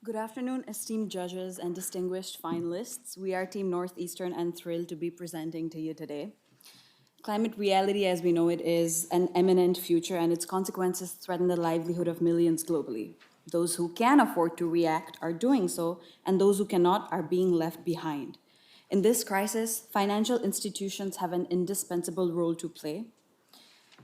Good afternoon, esteemed judges and distinguished finalists. We are Team Northeastern and thrilled to be presenting to you today. Climate reality as we know it is an imminent future and its consequences threaten the livelihood of millions globally. Those who can afford to react are doing so, and those who cannot are being left behind. In this crisis, financial institutions have an indispensable role to play.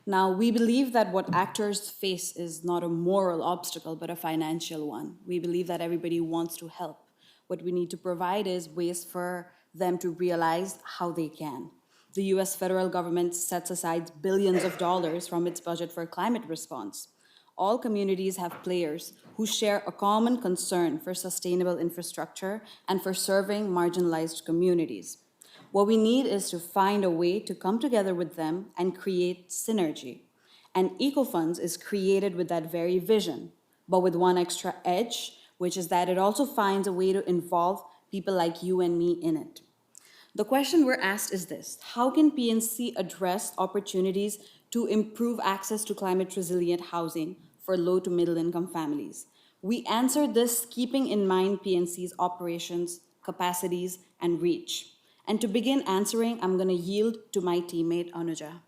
Now, we believe that what actors face is not a moral obstacle, but a financial one. We believe that everybody wants to help. What we need to provide is ways for them to realize how they can. The US federal government sets aside billions of dollars from its budget for climate response. All communities have players who share a common concern for sustainable infrastructure and for serving marginalized communities. What we need is to find a way to come together with them and create synergy. And EcoFunds is created with that very vision, but with one extra edge, which is that it also finds a way to involve people like you and me in it. The question we're asked is this: how can PNC address opportunities to improve access to climate resilient housing for low to middle income families? We answer this keeping in mind PNC's operations, capacities, and reach. And to begin answering, I'm going to yield to my teammate Anuja.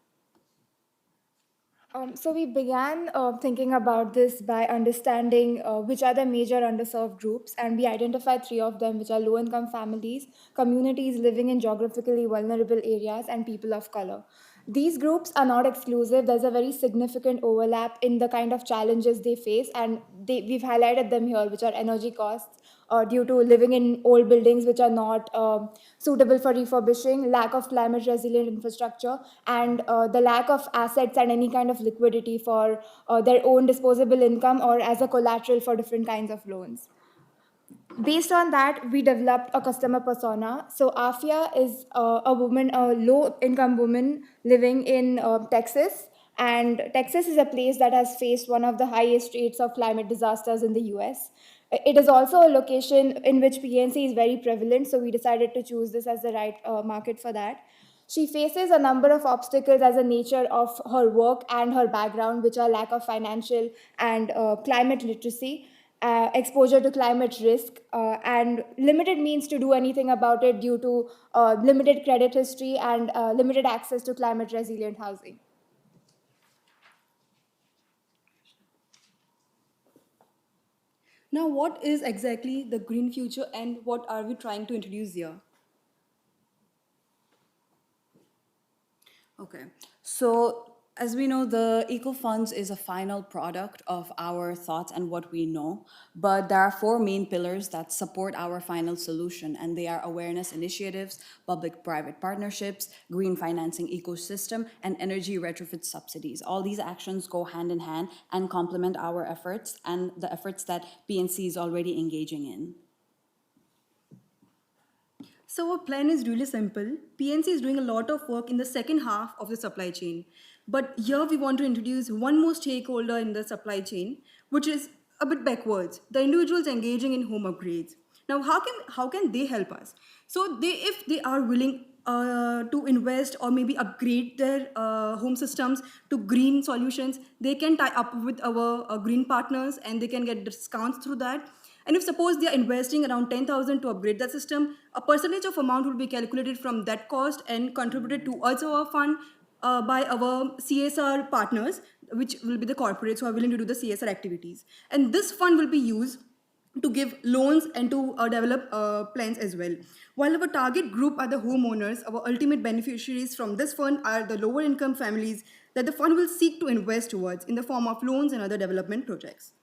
So we began thinking about this by understanding which are the major underserved groups, and we identified three of them, which are low-income families, communities living in geographically vulnerable areas, and people of color. These groups are not exclusive. There's a very significant overlap in the kind of challenges they face, and we've highlighted them here, which are energy costs, due to living in old buildings which are not suitable for refurbishing, lack of climate resilient infrastructure, and the lack of assets and any kind of liquidity for their own disposable income or as a collateral for different kinds of loans. Based on that, we developed a customer persona. So Afia is a woman, a low-income woman living in Texas. And Texas is a place that has faced one of the highest rates of climate disasters in the US. It is also a location in which PNC is very prevalent, so we decided to choose this as the right market for that. She faces a number of obstacles as a nature of her work and her background, which are lack of financial and climate literacy, exposure to climate risk, and limited means to do anything about it due to limited credit history and limited access to climate resilient housing. Now, what is exactly the green future and what are we trying to introduce here? Okay, so as we know, the EcoFunds is a final product of our thoughts and what we know, but there are four main pillars that support our final solution, and they are awareness initiatives, public-private partnerships, green financing ecosystem, and energy retrofit subsidies. All these actions go hand in hand and complement our efforts and the efforts that PNC is already engaging in. So our plan is really simple. PNC is doing a lot of work in the second half of the supply chain. But here we want to introduce one more stakeholder in the supply chain, which is a bit backwards, the individuals engaging in home upgrades. Now, how can they help us? So if they are willing to invest or maybe upgrade their home systems to green solutions, they can tie up with our green partners and they can get discounts through that. And if suppose they are investing around 10,000 to upgrade that system, a percentage of amount will be calculated from that cost and contributed towards our fund by our CSR partners, which will be the corporates who are willing to do the CSR activities. And this fund will be used to give loans and to develop plans as well. While our target group are the homeowners, our ultimate beneficiaries from this fund are the lower income families that the fund will seek to invest towards in the form of loans and other development projects.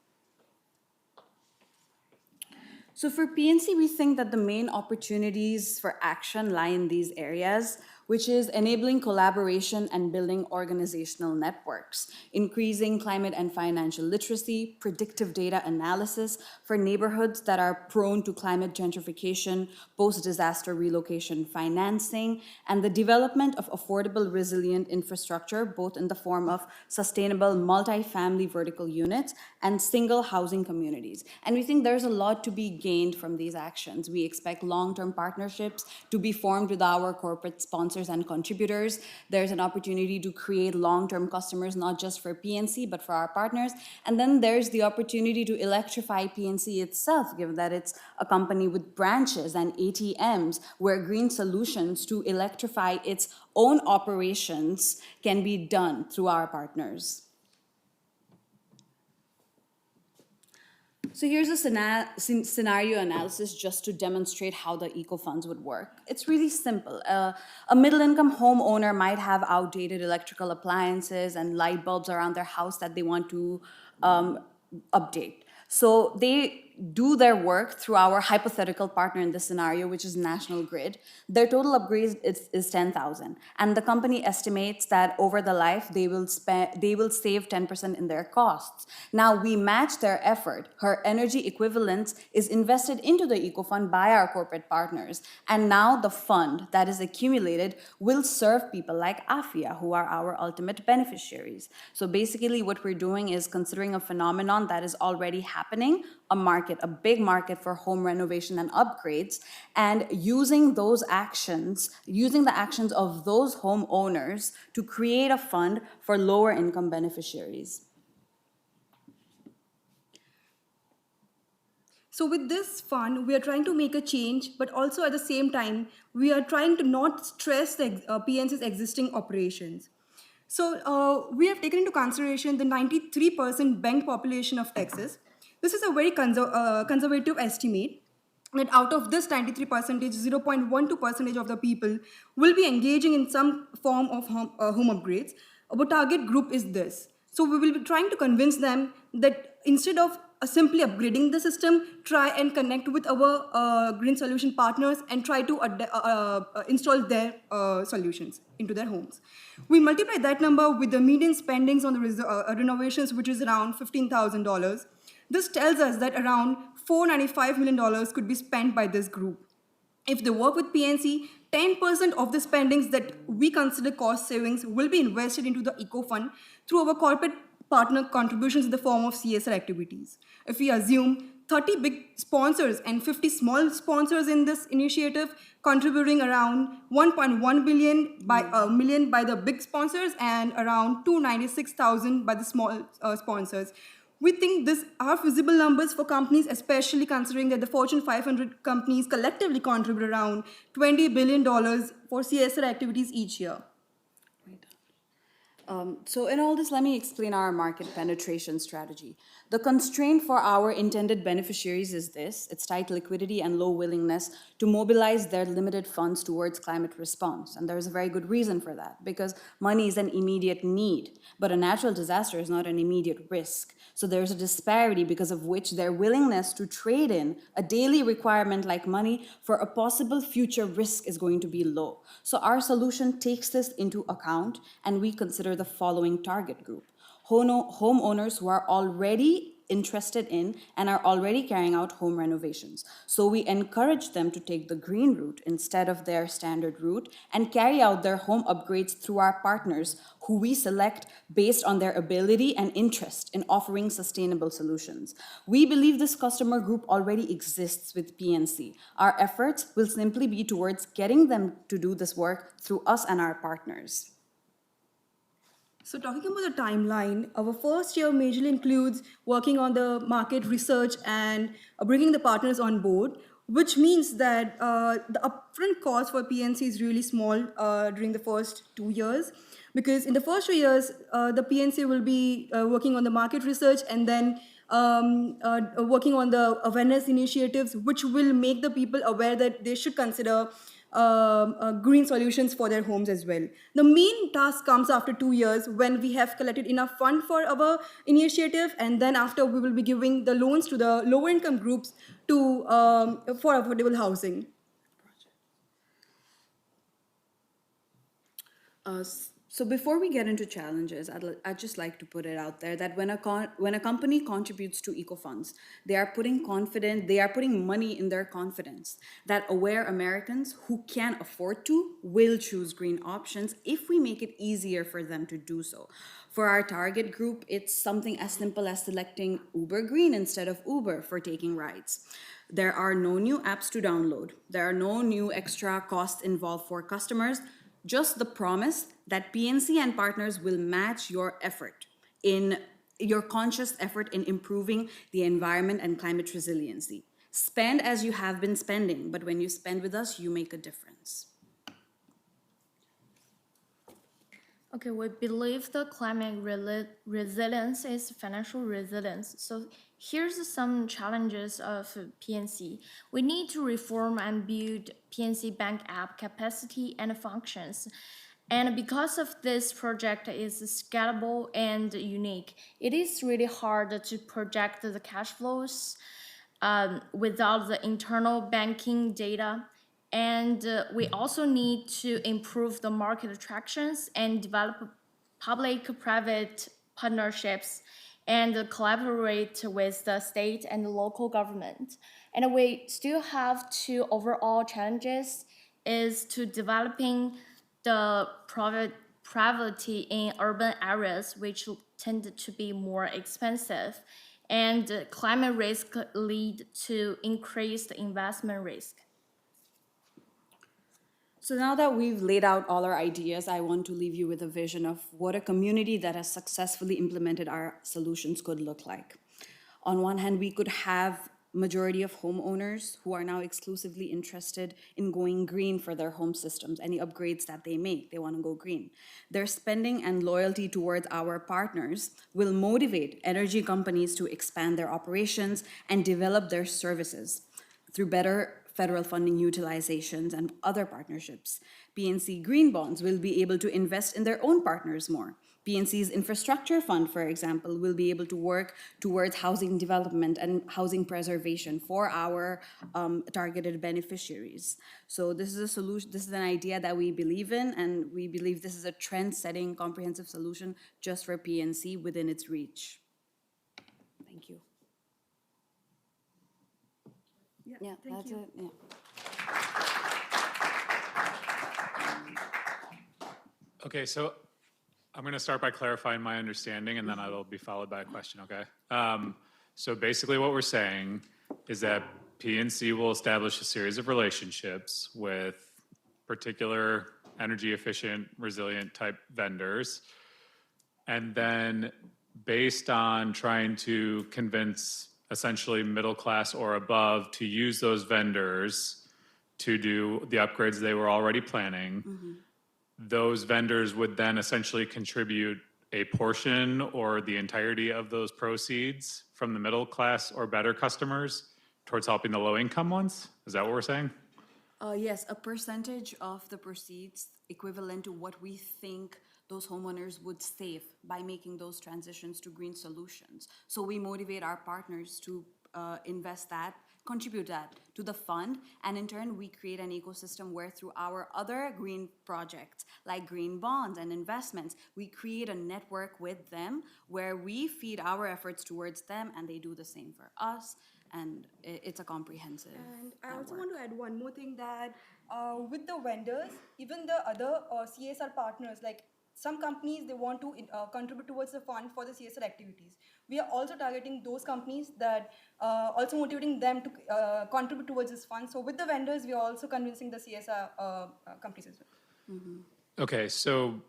So for PNC, we think that the main opportunities for action lie in these areas, which is enabling collaboration and building organizational networks, increasing climate and financial literacy, predictive data analysis for neighborhoods that are prone to climate gentrification, post-disaster relocation financing, and the development of affordable, resilient infrastructure, both in the form of sustainable multi-family vertical units and single housing communities. And we think there's a lot to be gained from these actions. We expect long-term partnerships to be formed with our corporate sponsors sponsors and contributors. There's an opportunity to create long-term customers, not just for PNC, but for our partners. And then there's the opportunity to electrify PNC itself, given that it's a company with branches and ATMs where green solutions to electrify its own operations can be done through our partners. So here's a scenario analysis just to demonstrate how the eco-funds would work. It's really simple. A middle-income homeowner might have outdated electrical appliances and light bulbs around their house that they want to update. So they do their work through our hypothetical partner in this scenario, which is National Grid. Their total upgrade is 10,000, and the company estimates that over the life they will save 10% in their costs. Now we match their effort. Her energy equivalence is invested into the eco fund by our corporate partners, and now the fund that is accumulated will serve people like Afia, who are our ultimate beneficiaries. So basically, what we're doing is considering a phenomenon that is already happening, a big market for home renovation and upgrades, and using the actions of those homeowners to create a fund for lower income beneficiaries. So with this fund, we are trying to make a change, but also at the same time, we are trying to not stress the PNC's existing operations. So we have taken into consideration the 93% banked population of Texas. This is a very conservative estimate that out of this 93%, 0.12% of the people will be engaging in some form of home upgrades. Our target group is this. So we will be trying to convince them that instead of simply upgrading the system, try and connect with our green solution partners and try to install their solutions into their homes. We multiply that number with the median spendings on the renovations, which is around $15,000. This tells us that around $495 million could be spent by this group. If they work with PNC, 10% of the spendings that we consider cost savings will be invested into the eco fund through our corporate partner contributions in the form of CSL activities. If we assume 30 big sponsors and 50 small sponsors in this initiative, contributing around 1.1 million by the big sponsors and around 296,000 by the small sponsors. We think these are feasible numbers for companies, especially considering that the Fortune 500 companies collectively contribute around $20 billion for CSR activities each year. So in all this, let me explain our market penetration strategy. The constraint for our intended beneficiaries is this: it's tight liquidity and low willingness to mobilize their limited funds towards climate response. And there's a very good reason for that, because money is an immediate need, but a natural disaster is not an immediate risk. So there's a disparity because of which their willingness to trade in a daily requirement like money for a possible future risk is going to be low. So our solution takes this into account, and we consider the following target group: homeowners who are already interested in and are already carrying out home renovations. So we encourage them to take the green route instead of their standard route and carry out their home upgrades through our partners, who we select based on their ability and interest in offering sustainable solutions. We believe this customer group already exists with PNC. Our efforts will simply be towards getting them to do this work through us and our partners. So talking about the timeline, our first year majorly includes working on the market research and bringing the partners on board, which means that the upfront cost for PNC is really small during the first 2 years. Because in the first 2 years, the PNC will be working on the market research and then working on the awareness initiatives, which will make the people aware that they should consider green solutions for their homes as well. The main task comes after 2 years, when we have collected enough fund for our initiative, and then after we will be giving the loans to the lower income groups to for affordable housing. So before we get into challenges, I'd just like to put it out there that when a company contributes to eco-funds, they are putting money in their confidence that aware Americans who can afford to will choose green options if we make it easier for them to do so. For our target group, it's something as simple as selecting Uber Green instead of Uber for taking rides. There are no new apps to download. There are no new extra costs involved for customers. just the promise that PNC and partners will match your effort in your conscious effort in improving the environment and climate resiliency. Spend as you have been spending, but when you spend with us, you make a difference. Okay, we believe the climate resilience is financial resilience. So here's some challenges of PNC. We need to reform and build PNC Bank app capacity and functions. And because of this project is scalable and unique, it is really hard to project the cash flows without the internal banking data. And we also need to improve the market attractions and develop public-private partnerships and collaborate with the state and the local government. And we still have two overall challenges is to developing the privacy in urban areas, which tend to be more expensive, and climate risk lead to increased investment risk. So now that we've laid out all our ideas, I want to leave you with a vision of what a community that has successfully implemented our solutions could look like. On one hand, we could have majority of homeowners who are now exclusively interested in going green for their home systems. Any upgrades that they make, they want to go green. Their spending and loyalty towards our partners will motivate energy companies to expand their operations and develop their services through better federal funding utilizations and other partnerships. PNC Green Bonds will be able to invest in their own partners more. PNC's infrastructure fund, for example, will be able to work towards housing development and housing preservation for our targeted beneficiaries. So this is a solution, this is an idea that we believe in, and we believe this is a trend-setting comprehensive solution just for PNC within its reach. Thank you. Yeah, that's it. Yeah. Okay, so I'm going to start by clarifying my understanding, and then it'll be followed by a question, okay? So basically what we're saying is that PNC will establish a series of relationships with particular energy efficient, resilient type vendors, and then based on trying to convince essentially middle class or above to use those vendors to do the upgrades they were already planning, those vendors would then essentially contribute a portion or the entirety of those proceeds from the middle class or better customers towards helping the low income ones? Is that what we're saying? Yes, a percentage of the proceeds equivalent to what we think those homeowners would save by making those transitions to green solutions. So we motivate our partners to invest that, contribute that to the fund, and in turn we create an ecosystem where through our other green projects like green bonds and investments, we create a network with them where we feed our efforts towards them and they do the same for us, and it's a comprehensive And I also network. want to add one more thing that with the vendors, even the other CSR partners, like some companies, they want to contribute towards the fund for the CSR activities. We are also targeting those companies that also motivating them to contribute towards this fund. So with the vendors, we are also convincing the CSR companies as well. Okay, so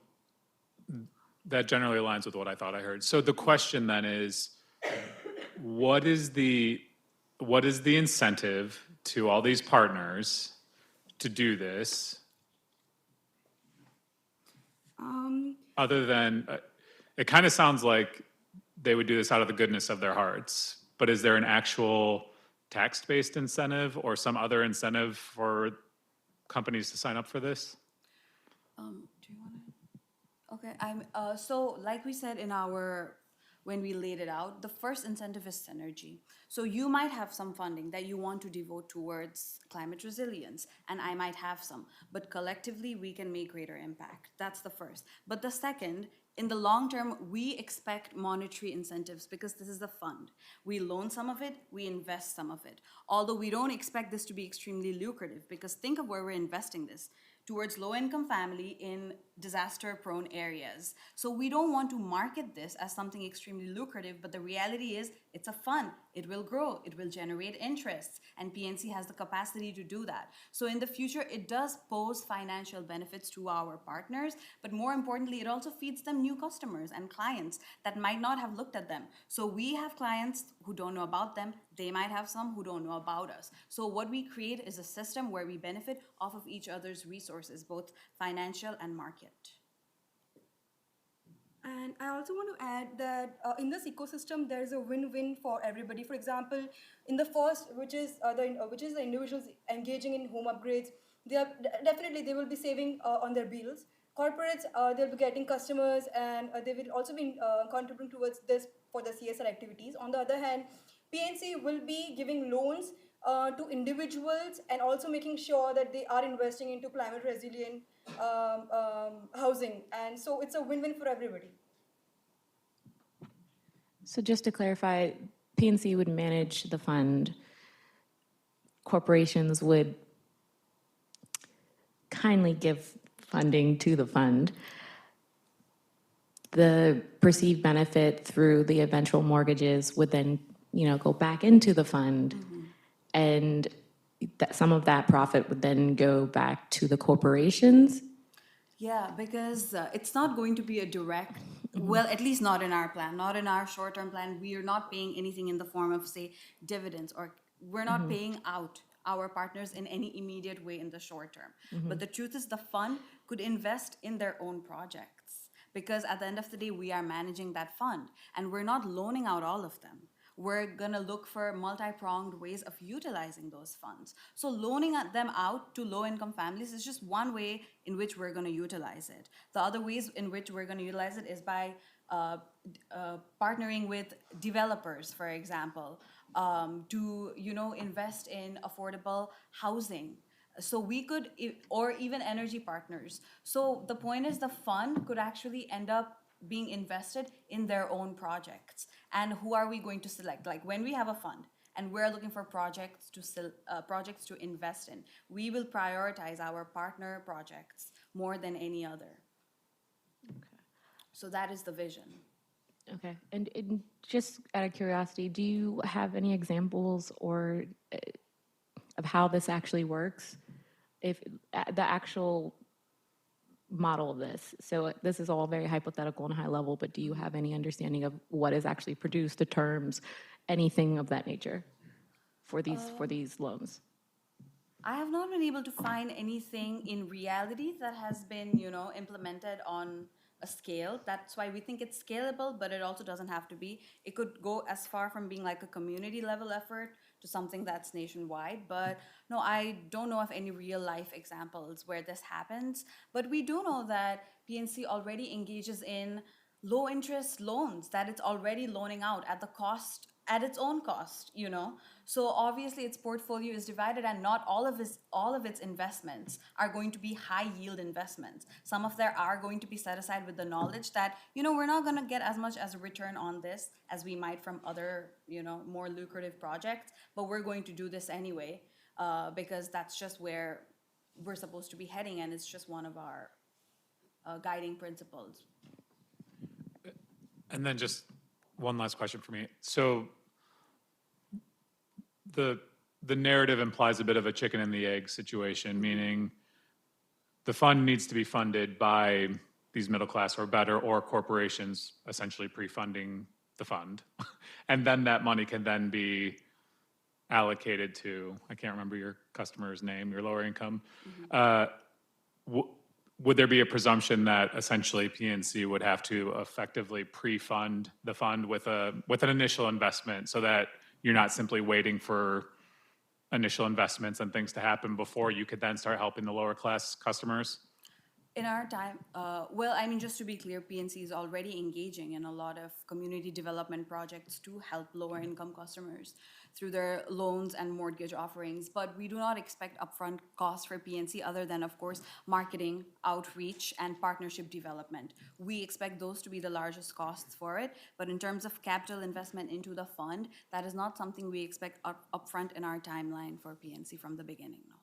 that generally aligns with what I thought I heard. So the question then is, what is the incentive to all these partners to do this? Other than, it kind of sounds like they would do this out of the goodness of their hearts, but is there an actual tax-based incentive or some other incentive for companies to sign up for this? Do you want to? Okay, so like we said when we laid it out, the first incentive is synergy. So you might have some funding that you want to devote towards climate resilience, and I might have some, but collectively we can make greater impact. That's the first. But the second, in the long term, we expect monetary incentives because this is a fund. We loan some of it, we invest some of it. Although we don't expect this to be extremely lucrative, because think of where we're investing this. Towards low-income family in disaster-prone areas. So we don't want to market this as something extremely lucrative, but the reality is it's a fund. It will grow, it will generate interests, and PNC has the capacity to do that. So in the future, it does pose financial benefits to our partners, but more importantly, it also feeds them new customers and clients that might not have looked at them. So we have clients who don't know about them. They might have some who don't know about us. So what we create is a system where we benefit off of each other's resources, both financial and market. And I also want to add that in this ecosystem, there is a win-win for everybody. For example, in the first, which is the individuals engaging in home upgrades, definitely they will be saving on their bills. Corporates, they'll be getting customers, and they will also be contributing towards this for the CSR activities. On the other hand, PNC will be giving loans to individuals and also making sure that they are investing into climate resilient housing. And so it's a win-win for everybody. So just to clarify, PNC would manage the fund. Corporations would kindly give funding to the fund. The perceived benefit through the eventual mortgages would then, go back into the fund, and some of that profit would then go back to the corporations. Yeah, because it's not going to be a direct, well, at least not in our plan, not in our short-term plan. We are not paying anything in the form of, say, dividends, or we're not paying out our partners in any immediate way in the short term. But the truth is the fund could invest in their own projects, because at the end of the day, we are managing that fund and we're not loaning out all of them. We're gonna look for multi-pronged ways of utilizing those funds. So loaning them out to low-income families is just one way in which we're gonna utilize it. The other ways in which we're gonna utilize it is by partnering with developers, for example, to invest in affordable housing. So we could, or even energy partners. So the point is the fund could actually end up being invested in their own projects. And who are we going to select? Like when we have a fund and we're looking for projects to invest in, we will prioritize our partner projects more than any other. Okay. So that is the vision. Okay. And just out of curiosity, do you have any examples or of how this actually works? If the actual model of this. So this is all very hypothetical and high level, but do you have any understanding of what is actually produced, the terms, anything of that nature for these loans? I have not been able to find anything in reality that has been, implemented on a scale. That's why we think it's scalable, but it also doesn't have to be. It could go as far from being like a community level effort to something that's nationwide. But no, I don't know of any real life examples where this happens. But we do know that PNC already engages in low interest loans that it's already loaning out at its own cost. So obviously its portfolio is divided, and not all of its investments are going to be high yield investments. Some of there are going to be set aside with the knowledge that we're not going to get as much as a return on this as we might from other more lucrative projects, but we're going to do this anyway because that's just where we're supposed to be heading, and it's just one of our guiding principles. And then just one last question for me. So the narrative implies a bit of a chicken and the egg situation, meaning the fund needs to be funded by these middle class or better, or corporations essentially pre-funding the fund. And then that money can then be allocated to, I can't remember your customer's name, your lower income. Would there be a presumption that essentially PNC would have to effectively pre-fund the fund with an initial investment, so that you're not simply waiting for initial investments and things to happen before you could then start helping the lower class customers? In our time, just to be clear, PNC is already engaging in a lot of community development projects to help lower income customers through their loans and mortgage offerings. But we do not expect upfront costs for PNC other than, of course, marketing, outreach, and partnership development. We expect those to be the largest costs for it. But in terms of capital investment into the fund, that is not something we expect upfront in our timeline for PNC from the beginning. No.